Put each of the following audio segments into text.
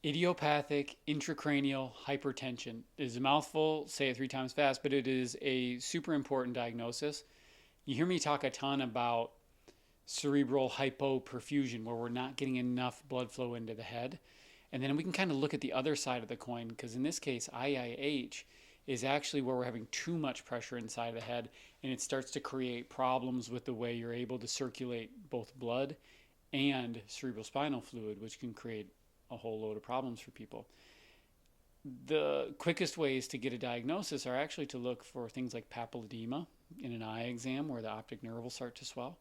Idiopathic intracranial hypertension is a mouthful, say it 3 times fast, but it is a super important diagnosis. You hear me talk a ton about cerebral hypoperfusion, where we're not getting enough blood flow into the head. And then we can kind of look at the other side of the coin, because in this case, IIH is actually where we're having too much pressure inside the head, and it starts to create problems with the way you're able to circulate both blood and cerebrospinal fluid, which can create a whole load of problems for people. The quickest ways to get a diagnosis are actually to look for things like papilledema in an eye exam, where the optic nerve will start to swell.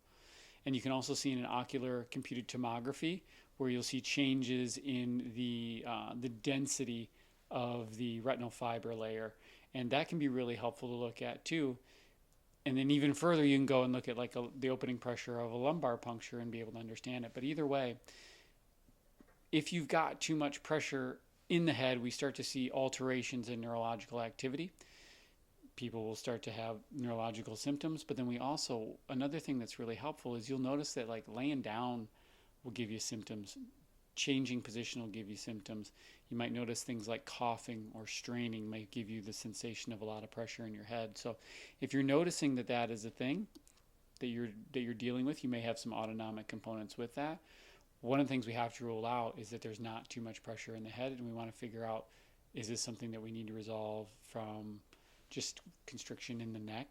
And you can also see in an ocular computed tomography, where you'll see changes in the density of the retinal fiber layer. And that can be really helpful to look at too. And then even further, you can go and look at the opening pressure of a lumbar puncture and be able to understand it. But either way, if you've got too much pressure in the head, we start to see alterations in neurological activity. People will start to have neurological symptoms, but then we also, another thing that's really helpful is you'll notice that like laying down will give you symptoms, changing position will give you symptoms. You might notice things like coughing or straining might give you the sensation of a lot of pressure in your head. So if you're noticing that that is a thing that you're dealing with, you may have some autonomic components with that. One of the things we have to rule out is that there's not too much pressure in the head, and we want to figure out, is this something that we need to resolve from just constriction in the neck?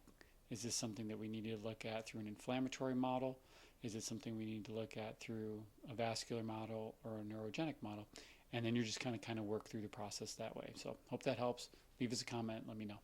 Is this something that we need to look at through an inflammatory model? Is it something we need to look at through a vascular model or a neurogenic model? And then you're just kind of work through the process that way. So hope that helps. Leave us a comment. Let me know.